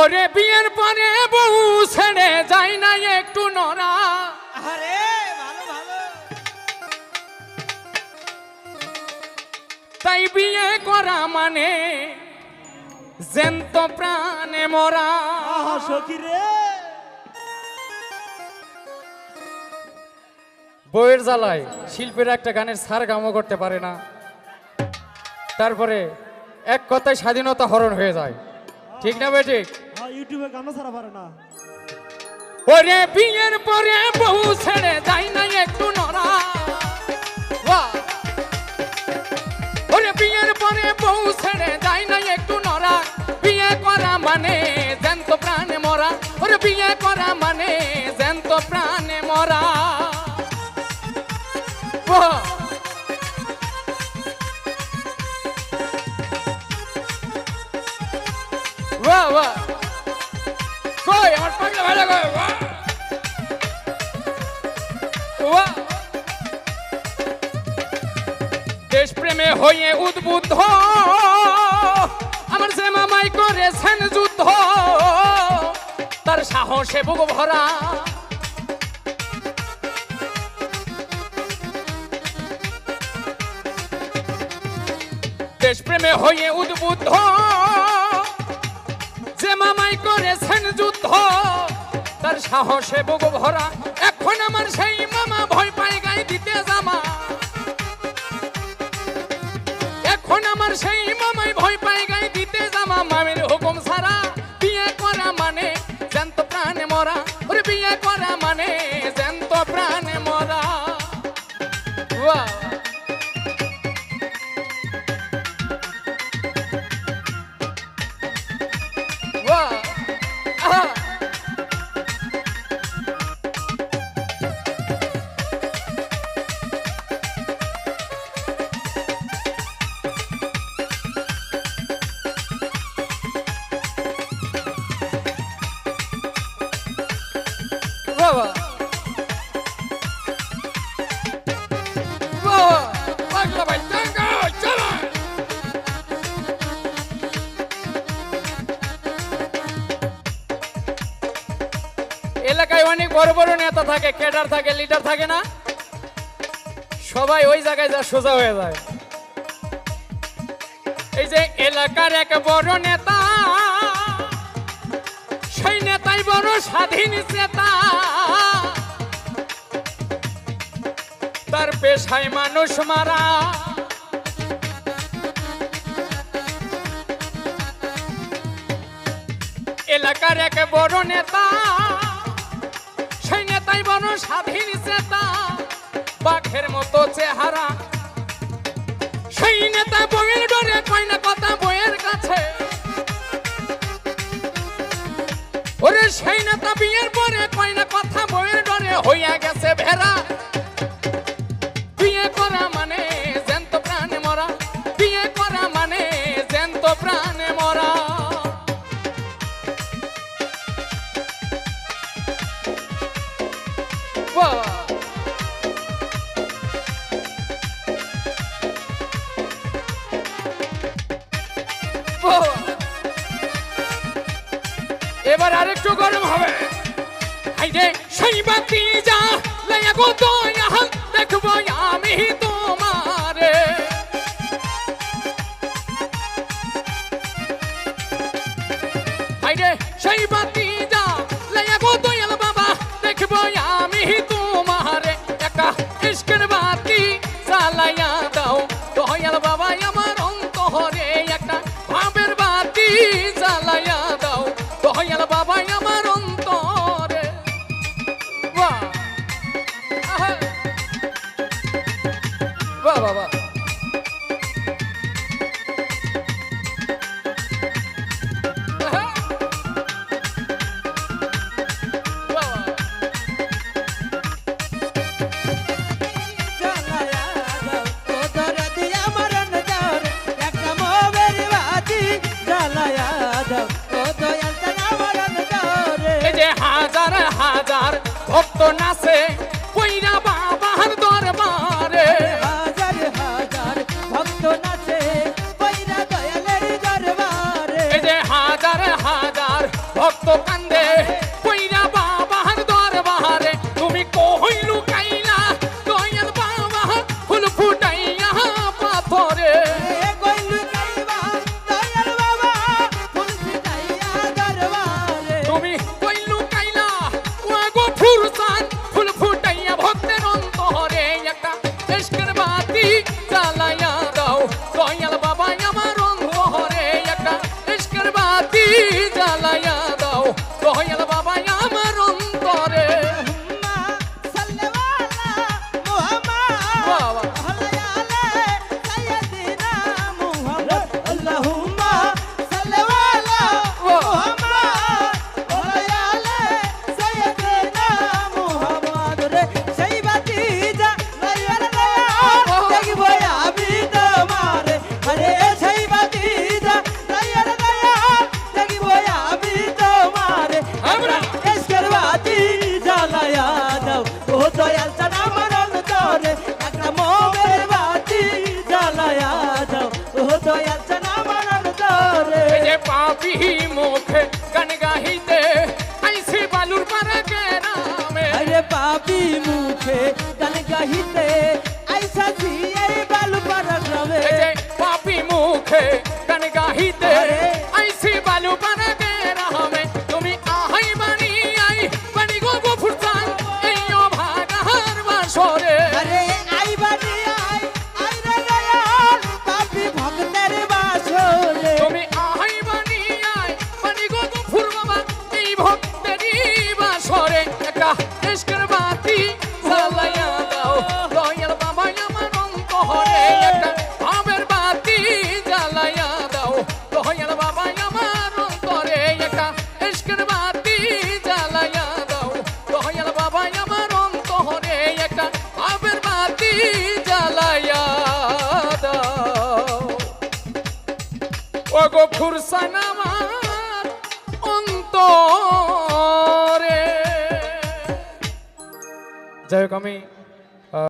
ওরে বিয়ের পরে বউ ছেড়ে যায় না একটু নরা। আরে ভালো ভালো। তাই বিয়ে করা মানে জ্যান্ত প্রাণে মরা। আহা সখী রে। বউয়ের জ্বালায় শিল্পীরা একটা গানের সার গামও করতে পারে না, তারপরে এক কথায় স্বাধীনতা হরণ হয়ে যায়। ঠিক না ভাই? ঠিক। হ্যাঁ, ইউটিউবে গানও ছাড়া পারে না। ওরে বিয়ের পরে বউ ছেড়ে যায় না একটু নরা। বাহ! ওরে বিয়ের পরে বউ ছেড়ে যায় না একটু নরা। বিয়ে করা মানে জ্যান্ত প্রাণে মরা। ওরে বিয়ে করা মানে জ্যান্ত প্রাণে মরা। বাহ! বাহ বাহ, কই আমার পাগলা ভালো কই। বাহ বাহ! দেশপ্রেমে হয়ে উদ্বুদ্ধ আমার যে মামাই করেছেন যুদ্ধ, তার সাহসে বুক ভরা। দেশপ্রেমে হয়ে উদ্বুদ্ধ যে মামাই করেছেন যুদ্ধ, তার সাহসে বুক ভরা। এখন আমার সেই মামা ভয় পায় গায়ে দিতে জামা। এখন আমার সেই মামাই ভয় পায় গায়ে দিতে জামা। মামের হুকুম ছাড়া বিয়ে করা মানে জ্যান্ত প্রাণে মরা। ওরে বিয়ে করা মানে জ্যান্ত প্রাণে মরা। বাহ! বাহ! আহা! বাবা! বাবা! পাগলা ভাই, টাঙ্গা, চলো! এলাকায় অনেক বড় বড় নেতা থাকে, ক্যাডার থাকে, লিডার থাকে না? সবাই ওই জায়গায় যা সোজা হয়ে যায়। এই যে এলাকার এক বড় নেতা, সেই নেতাই বড় স্বাধীন চেতা। তার পেশায় মানুষ মারা। এলাকার এক বড় নেতা, সেই নেতাই বড় স্বাধীন চেতা। বাঘের মতো চেহারা, সেই নেতা বইয়ের ডরে কয় না কথা বইয়ের কাছে। ওরে সেই নেতা বিয়ের পরে কয় না কথা বইয়ের ডরে হইয়া গেছে ভেড়া। বিয়ে করা মানে জ্যান্ত প্রাণে মরা। বিয়ে করা মানে জ্যান্ত প্রাণে মরা। বাহ! বাহ! এবার আরেকটু গরম হবে। হাইরে সেই বাতি যা লাইয়া গো দয়া, দেখবো আমি তোমারে। হাইরে সেই বাতি যা লাইয়া গো দয়াল বাবা, দেখবো আমি তোমারে। একটা ইশকের বাতি জ্বালাইয়া দাও দয়াল বাবা আমার অন্তরে। একটা ভাবের বাতি জ্বালাইয়া দাও দয়াল বাবা আমার অন্তরে। বাহ! আহা! পাপি মুখে গান গাহিতে আইছি বালুর পাড়া গ্রামে আরে পাপি মুখে গান গাহিতে আইসা জি এই বালুপাড়া গ্রামে এই যে পাপি মুখে গান গাহিতে আরে। আইছি বালু পাড়া গ্রামে তুমি আহাই বানি আই বানি গো গফুর চান এই অভাগার বাসরে আরে আইবানি আই রে দয়াল পাপি ভক্তের বাসরে তুমি আহাই বানি আই বানি গো গফুর বাবা এই ভক্তেরই বাসরে একা ইশকের বাতি জ্বালাইয়া দাও দয়াল বাবা আমার অন্তরে একা ভাবের বাতি জ্বালাইয়া দাও দয়াল বাবা আমার অন্তরে একা ইশকের বাতি জ্বালাইয়া দাও দয়াল বাবা আমার অন্তরে একা ভাবের বাতি জ্বালাইয়া দাও ও গো ফুরসান আমার অন্তরে যাই হোক আমি